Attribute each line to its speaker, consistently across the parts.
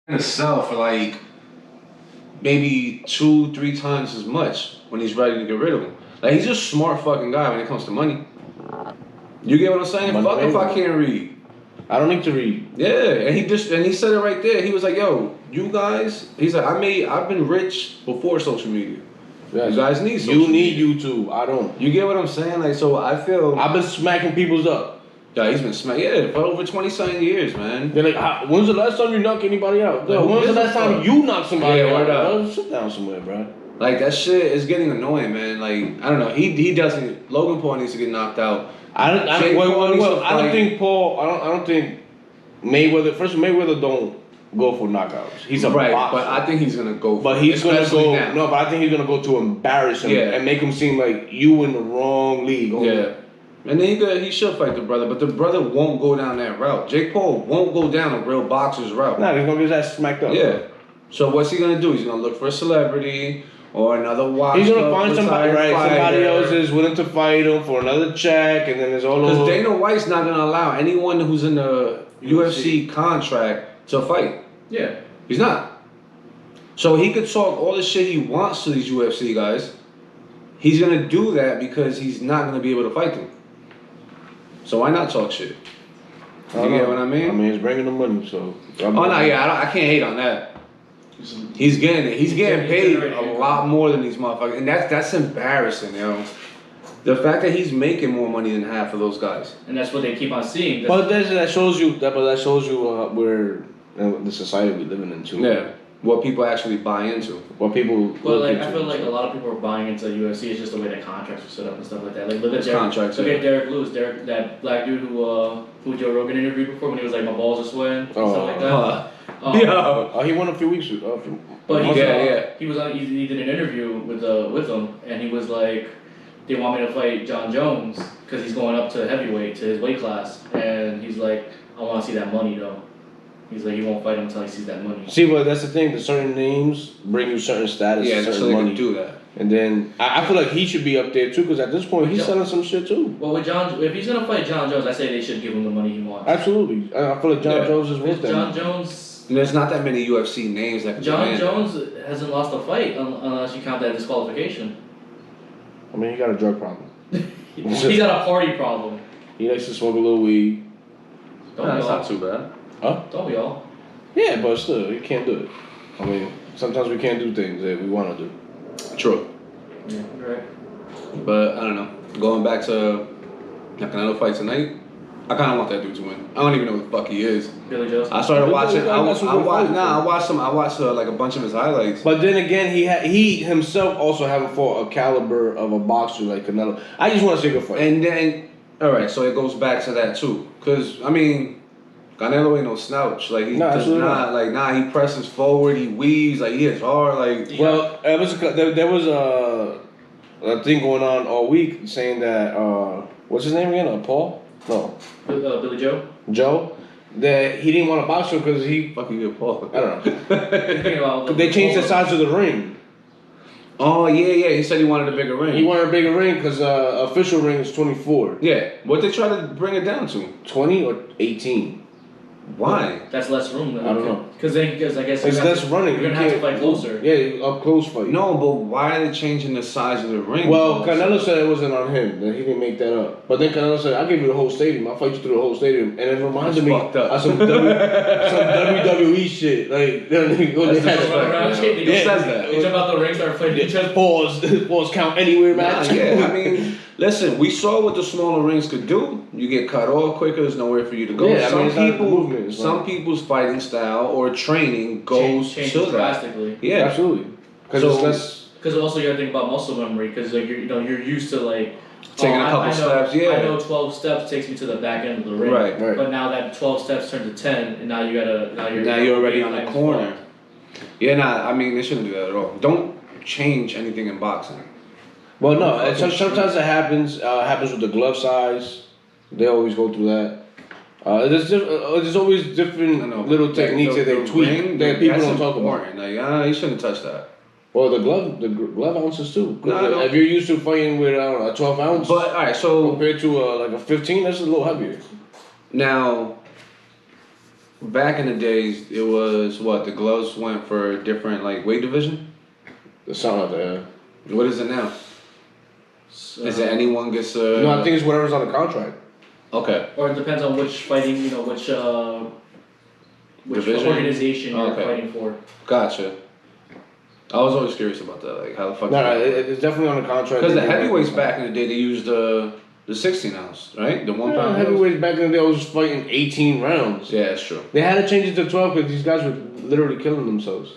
Speaker 1: gonna sell for like maybe 2-3 times as much when he's ready to get rid of him. Like he's a smart fucking guy when it comes to money. You get what I'm saying? Fuck if I can't read.
Speaker 2: I don't need to read.
Speaker 1: Yeah, and he said it right there. He was like, "Yo, you guys," he's like, I've been rich before social media. Yes. You guys need social media.
Speaker 2: YouTube. I don't.
Speaker 1: You get what I'm saying? Like, so I feel
Speaker 2: I've been smacking people's up.
Speaker 1: Yeah, he's been smacking. Yeah, for over 20-something years, man.
Speaker 2: They're like, when's the last time you knocked anybody out? Like, when's the last time you knocked somebody out? Bro? Sit down somewhere, bro.
Speaker 1: Like that shit is getting annoying, man. Like I don't know. He doesn't. Logan Paul needs to get knocked out.
Speaker 2: I don't think Paul. I don't think Mayweather. First, Mayweather don't go for knockouts. He's a boxer.
Speaker 1: But I think he's gonna go.
Speaker 2: But he's gonna go. Now. No, but I think he's gonna go to embarrass him and make him seem like you in the wrong league.
Speaker 1: Yeah. And then he should fight the brother, but the brother won't go down that route. Jake Paul won't go down a real boxer's route.
Speaker 2: Nah, he's gonna get his ass smacked up.
Speaker 1: Yeah. Bro. So what's he gonna do? He's gonna look for a celebrity or another watch.
Speaker 2: He's gonna find somebody, right? Somebody else is willing to fight him for another check, and then there's all those.
Speaker 1: Because Dana White's not gonna allow anyone who's in the UFC contract to fight.
Speaker 3: Yeah.
Speaker 1: He's not. So he could talk all the shit he wants to these UFC guys. He's gonna do that because he's not gonna be able to fight them. So why not talk shit? You get what I mean?
Speaker 2: I mean, he's bringing the money, so.
Speaker 1: I can't hate on that. He's getting it. He's getting paid a lot more than these motherfuckers, and that's embarrassing, yo. The fact that he's making more money than half of those guys,
Speaker 3: and that's what they keep on seeing.
Speaker 2: But that shows you where the society we living in too.
Speaker 1: Yeah. What people actually buy into.
Speaker 3: What people. But like, I feel like a lot of people are buying into UFC. It's just the way that contracts are set up and stuff like that. Like look at Derek Lewis, that black dude who Joe Rogan interviewed before when he was like, my balls are sweating and stuff like that.
Speaker 1: He
Speaker 2: won a few weeks ago.
Speaker 3: But he did an interview with him, and he was like, they want me to fight John Jones because he's going up to heavyweight to his weight class, and he's like, I want to see that money though. He's like, he won't fight him until he sees that money.
Speaker 2: See, but that's the thing. The certain names bring you certain status, certain
Speaker 1: so they
Speaker 2: money.
Speaker 1: can do that.
Speaker 2: And then I feel like he should be up there too, because at this point he's selling some shit too.
Speaker 3: Well, if he's gonna fight John Jones, I say they should give him the money he wants.
Speaker 2: Absolutely, I feel like John Jones is worth that.
Speaker 3: John Jones.
Speaker 1: And there's not that many UFC names that can.
Speaker 3: John Jones hasn't lost a fight unless you count that disqualification.
Speaker 2: I mean, he got a drug problem.
Speaker 3: He got a party problem.
Speaker 2: He likes to smoke a little weed.
Speaker 1: That's not too bad.
Speaker 2: Huh?
Speaker 3: Don't we all?
Speaker 2: Yeah, but still, you can't do it. I mean, sometimes we can't do things that we want to do.
Speaker 1: True.
Speaker 3: Yeah, right.
Speaker 1: But I don't know. Going back to the Canelo fight tonight, I kind of want that dude to win. I don't even know who the fuck he is.
Speaker 3: Billy Joe.
Speaker 1: I started watching. I watched like a bunch of his highlights.
Speaker 2: But then again, he himself also haven't fought a caliber of a boxer like Canelo. I just want to see a good fight.
Speaker 1: And then, all right, so it goes back to that too, because I mean. Canelo ain't no slouch. Like he does not. Like he presses forward. He weaves. Like he hits hard. Like
Speaker 2: well, there was a thing going on all week saying that what's his name again? Paul? No.
Speaker 3: Billy Joe.
Speaker 2: Joe. That he didn't want to box him because he
Speaker 1: fucking good Paul.
Speaker 2: I don't know. They changed the size of the ring.
Speaker 1: Oh yeah. He said he wanted a bigger ring.
Speaker 2: He wanted a bigger ring because official ring is 24.
Speaker 1: Yeah. What they try to bring it down to?
Speaker 2: 20 or 18.
Speaker 1: Why?
Speaker 3: That's less room.
Speaker 2: I don't know.
Speaker 3: Because I guess
Speaker 2: it's less running.
Speaker 3: You're gonna have to fight closer.
Speaker 2: Yeah, up close fight.
Speaker 1: No, but why are they changing the size of the ring?
Speaker 2: Well, Canelo said it wasn't on him. That he didn't make that up. But then Canelo said, "I'll give you the whole stadium. I'll fight you through the whole stadium." And it reminded me of some WWE shit. Like
Speaker 3: He
Speaker 2: says
Speaker 3: that. They jump out the ring, start fighting.
Speaker 2: Just pause count anywhere, man.
Speaker 1: Yeah, I mean. Listen, we saw what the smaller rings could do. You get cut off quicker. There's nowhere for you to go.
Speaker 2: Yeah,
Speaker 1: some people's fighting style or training goes to that.
Speaker 3: Drastically.
Speaker 1: Yeah,
Speaker 2: absolutely.
Speaker 3: Because also you got to think about muscle memory. Because like you're used to like
Speaker 1: taking a couple steps. Yeah,
Speaker 3: I know 12 steps takes me to the back end of the ring.
Speaker 1: Right.
Speaker 3: But now that 12 steps turn to 10, and now
Speaker 1: you're already on the corner. Yeah, I mean they shouldn't do that at all. Don't change anything in boxing.
Speaker 2: Well, no. Sometimes it happens. Happens with the glove size. They always go through that. There's always different little techniques that they tweak that people don't talk about.
Speaker 1: Like, you shouldn't touch that.
Speaker 2: Well, the glove ounces too. If you're used to fighting with a 12 ounce,
Speaker 1: but all right, so
Speaker 2: compared to like a 15, that's a little heavier.
Speaker 1: Now, back in the days, it was what the gloves went for different like weight division.
Speaker 2: Something like that.
Speaker 1: What is it now? Is it anyone gets a?
Speaker 2: No, I think it's whatever's on the contract.
Speaker 1: Okay.
Speaker 3: Or it depends on which fighting, which
Speaker 1: division?
Speaker 3: Organization you're fighting for.
Speaker 1: Gotcha. I was always curious about that, like how the fuck.
Speaker 2: No, it's definitely on the contract.
Speaker 1: Because the heavyweights back in the day, they used the 16 ounce, right? The 1 pound.
Speaker 2: Heavyweights back in the day was fighting 18 rounds.
Speaker 1: Yeah, that's true.
Speaker 2: They had to change it to 12 because these guys were literally killing themselves.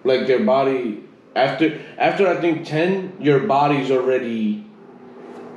Speaker 2: Like their body after I think 10, your body's already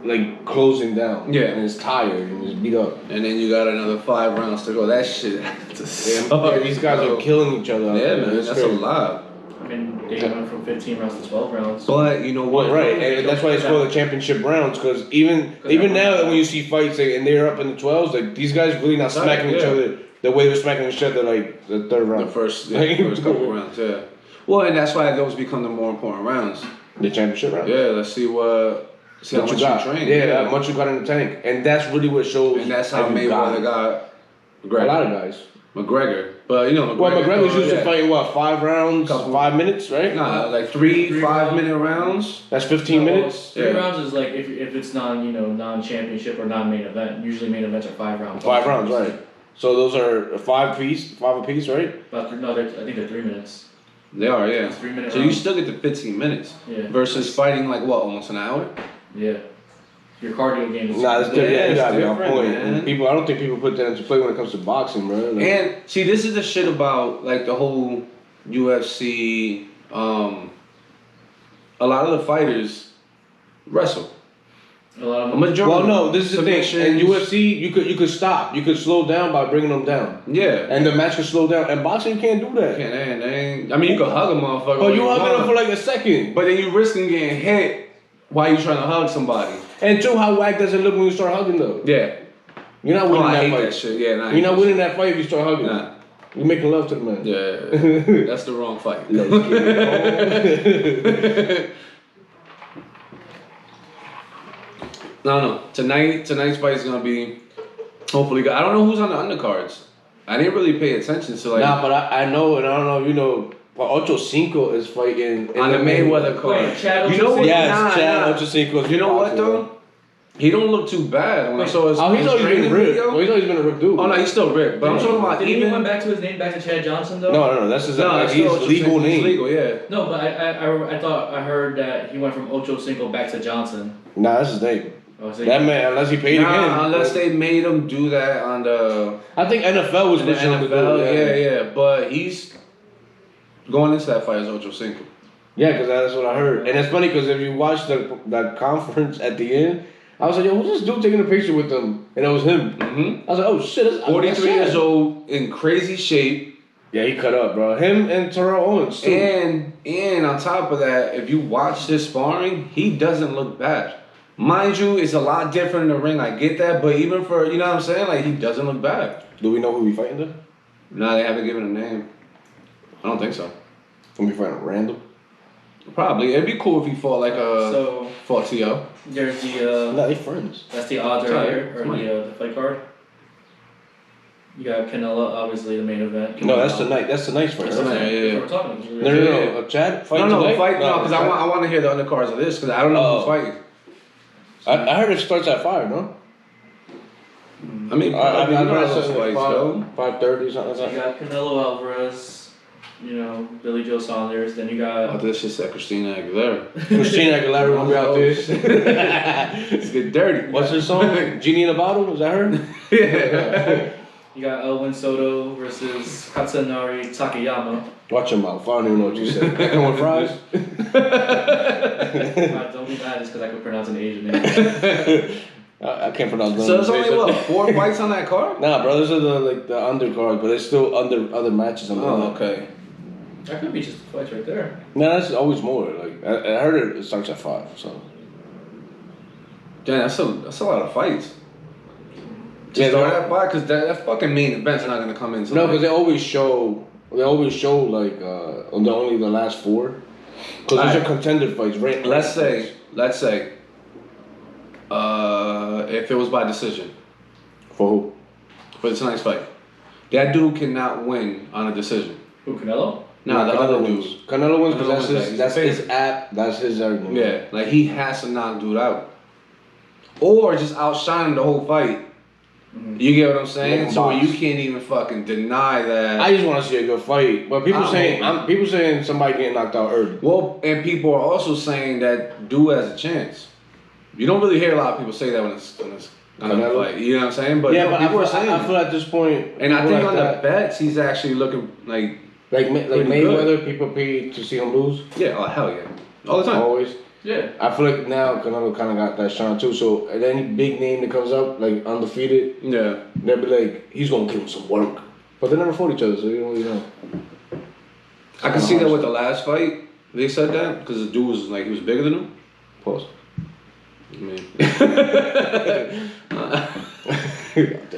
Speaker 2: like closing down.
Speaker 1: Yeah,
Speaker 2: and it's tired and it's beat up.
Speaker 1: And then you got another 5 rounds to go. That shit.
Speaker 2: Yeah, these guys are killing each other.
Speaker 1: Yeah, man, that's a lot.
Speaker 3: I mean, they went from 15 rounds to 12 rounds.
Speaker 1: But you know what?
Speaker 2: Right, and that's why it's called the championship rounds. Because even now, when you see fights and they're up in the 12s, like these guys really not smacking each other the way they're smacking each other like the third round.
Speaker 1: The first couple rounds, yeah. Well, and that's why those become the more important rounds.
Speaker 2: The championship round.
Speaker 1: Yeah, let's see how much you train.
Speaker 2: Yeah, how much you got in the tank, and that's really what shows.
Speaker 1: And that's how Mayweather got McGregor.
Speaker 2: A lot of guys.
Speaker 1: McGregor, but
Speaker 2: McGregor's used to fighting 5 rounds, 5 minutes, right?
Speaker 1: Nah, like 3 5-minute rounds.
Speaker 2: That's 15 minutes.
Speaker 3: 3 rounds is like if it's non-championship or non-main event. Usually main events are 5 rounds.
Speaker 2: 5 rounds, right? So those are 5 apiece, right?
Speaker 3: But no, I think they're 3 minutes.
Speaker 1: They are, yeah.
Speaker 3: 3 minutes.
Speaker 1: So you still get the 15 minutes.
Speaker 3: Yeah.
Speaker 1: Versus fighting like what, almost an hour?
Speaker 3: Yeah. Your cardio game is.
Speaker 2: Nah, it's different.
Speaker 1: Yeah,
Speaker 2: You gotta be on
Speaker 1: different,
Speaker 2: point.
Speaker 1: man.
Speaker 2: People, I don't think people put that into play when it comes to boxing, bro. Like,
Speaker 1: And see, this is the shit about like the whole UFC. A lot of the fighters wrestle.
Speaker 3: A lot of
Speaker 1: A majority.
Speaker 2: well, no, this is the thing.
Speaker 1: submissions.
Speaker 2: In UFC, you could stop. You could slow down by bringing them down.
Speaker 1: Yeah.
Speaker 2: And the match could slow down. And boxing, you can't do that.
Speaker 1: They ain't. I mean, you could hug a motherfucker.
Speaker 2: But you hugging them for like a second.
Speaker 1: But then you risking getting hit while you trying to hug somebody.
Speaker 2: And two, how whack does it look when you start hugging though?
Speaker 1: Yeah.
Speaker 2: You're not winning
Speaker 1: I
Speaker 2: that
Speaker 1: hate
Speaker 2: fight.
Speaker 1: that shit. Yeah, nah,
Speaker 2: You're not winning that fight if you start hugging.
Speaker 1: Nah.
Speaker 2: You're making love to the man.
Speaker 1: Yeah. That's the wrong fight.
Speaker 2: Let's get it on.
Speaker 1: No. Tonight's fight is gonna be hopefully good. I don't know who's on the undercards. I didn't really pay attention to like.
Speaker 2: Nah, but I know, and I don't know if you know, but Ocho Cinco is fighting
Speaker 1: on the Mayweather card.
Speaker 3: Wait, Chad
Speaker 1: you know what?
Speaker 2: Yes, Chad Ocho Cinco.
Speaker 1: You know what though? He don't look too bad when I saw his.
Speaker 2: He's always been ripped.
Speaker 1: video.
Speaker 2: Well, he's always been a ripped dude.
Speaker 1: Oh no, he's still ripped. But I'm talking about
Speaker 3: Did he
Speaker 1: even.
Speaker 3: went back to his name, back to Chad Johnson though?
Speaker 2: No, that's his legal name.
Speaker 1: He's legal, yeah.
Speaker 3: No, but I thought I heard that he went from Ocho Cinco back to Johnson.
Speaker 2: Nah, that's his name.
Speaker 3: Oh, so
Speaker 2: That man, unless he paid again.
Speaker 1: Unless they made him do that on the.
Speaker 2: I think NFL was
Speaker 1: in the
Speaker 2: pushing him to do
Speaker 1: NFL,
Speaker 2: it.
Speaker 1: yeah. But he's going into that fight as Ocho Cinco.
Speaker 2: Yeah, because that's what I heard. And it's funny because if you watch that conference at the end, I was like, yo, who's this dude taking a picture with them? And it was him.
Speaker 1: Mm-hmm.
Speaker 2: I was like, oh shit, that's
Speaker 1: 43 years old, in crazy shape.
Speaker 2: Yeah, he cut up, bro. Him and Terrell Owens too.
Speaker 1: And on top of that, if you watch this sparring, he doesn't look bad. Mind you, it's a lot different in the ring. I get that, but even for, you know what I'm saying, like he doesn't look bad.
Speaker 2: Do we know who we fighting though?
Speaker 1: No, they haven't given a name. I don't think so.
Speaker 2: Can we fighting random?
Speaker 1: Probably. It'd be cool if he fought like fought T.O.
Speaker 3: There's the
Speaker 2: No, they friends.
Speaker 3: that's the odds right here, or the fight card. You got Canelo, obviously the main event.
Speaker 2: No, that's tonight. That's tonight's fight.
Speaker 3: That's
Speaker 2: Right?
Speaker 3: tonight.
Speaker 1: Yeah.
Speaker 3: That's what we're talking.
Speaker 2: No. Chad fight tonight?
Speaker 1: Because I want to hear the undercards of this because I don't know who's fighting.
Speaker 2: I heard it starts at 5, no?
Speaker 1: I mean,
Speaker 2: I
Speaker 1: you know
Speaker 2: read
Speaker 1: those
Speaker 2: something
Speaker 1: fights,
Speaker 2: like
Speaker 1: though.
Speaker 2: 5:30, something
Speaker 3: So
Speaker 2: like
Speaker 3: you
Speaker 2: that.
Speaker 3: got Canelo Alvarez, Billy Joe Saunders. Then you
Speaker 1: Oh,
Speaker 3: got
Speaker 1: this shit said Christina Aguilera.
Speaker 2: Christina Aguilera will be out there.
Speaker 1: It's get dirty.
Speaker 2: What's her song? Genie in a Bottle? Is that her?
Speaker 1: Yeah.
Speaker 3: you got Elwin Soto versus Katsunari Takayama.
Speaker 2: Watch your mouth. I don't even know what you said. That come with fries?
Speaker 3: Don't be mad just because I could pronounce an Asian name.
Speaker 2: I can't pronounce
Speaker 1: So there's only 4 fights on that card?
Speaker 2: Nah, bro, those are the undercard, but there's still other matches on the
Speaker 1: Oh, okay.
Speaker 3: That could be just the fights right there.
Speaker 2: No, that's always more. Like I heard it starts at 5, so.
Speaker 1: Damn, that's a lot of fights.
Speaker 2: Yeah,
Speaker 1: Start at 5 because that fucking main event's not gonna come in.
Speaker 2: No, because they always show like only the last 4. Because those are contender fights, right?
Speaker 1: Let's say, if it was by decision
Speaker 2: For who?
Speaker 1: for tonight's fight, That dude cannot win on a decision.
Speaker 3: Who, Canelo?
Speaker 1: Nah, the other dude.
Speaker 2: Canelo wins
Speaker 1: Canelo
Speaker 2: because
Speaker 1: wins,
Speaker 2: that's his app. That's his everything.
Speaker 1: Yeah, like he has to knock dude out, or just outshine him the whole fight. You get what I'm saying? So you can't even fucking deny that.
Speaker 2: I just want to see a good fight, but people saying somebody getting knocked out early.
Speaker 1: Well, and people are also saying that dude has a chance. You don't really hear a lot of people say that when it's on a fight. You know what I'm saying? But
Speaker 2: yeah, but
Speaker 1: people are saying.
Speaker 2: I feel at this point,
Speaker 1: and I think on the bets, he's actually looking like
Speaker 2: Mayweather. People pay to see him lose.
Speaker 1: Yeah, oh hell yeah, all the time.
Speaker 2: Always.
Speaker 3: Yeah.
Speaker 2: I feel like now Canelo kind of got that shine too. So at any big name that comes up, like undefeated,
Speaker 1: yeah,
Speaker 2: they'll be like, he's gonna give him some work. But they never fought each other, so you don't really know.
Speaker 1: I can see that with the last fight. They said that because the dude was like he was bigger than him.
Speaker 2: Pause.
Speaker 1: I mean,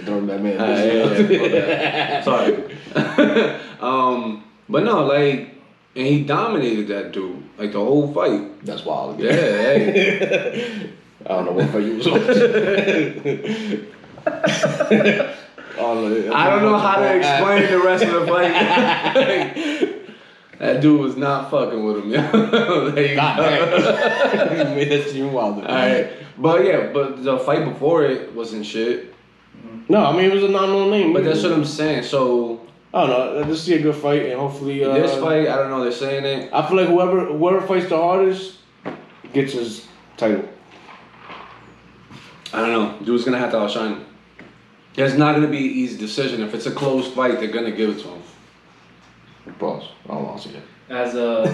Speaker 2: throwing that man.
Speaker 1: yeah. Sorry. But no, like, and he dominated that dude like the whole fight.
Speaker 2: That's wild.
Speaker 1: Yeah. Hey.
Speaker 2: I don't know what fight you was on.
Speaker 1: I don't know how to explain the rest of the fight. That dude was not fucking with him, yo. There you go.
Speaker 2: He made that even wilder.
Speaker 1: Alright. But the fight before it wasn't shit.
Speaker 2: No, I mean, it was a non-known name.
Speaker 1: But that's what I'm saying, so...
Speaker 2: I don't know, let's see a good fight, and hopefully...
Speaker 1: this fight, I don't know, they're saying it.
Speaker 2: I feel like whoever fights the hardest gets his title.
Speaker 1: I don't know. Dude's gonna have to outshine him. It's not gonna be an easy decision. If it's a close fight, they're gonna give it to him.
Speaker 2: Pause. I don't want to see that.
Speaker 3: As a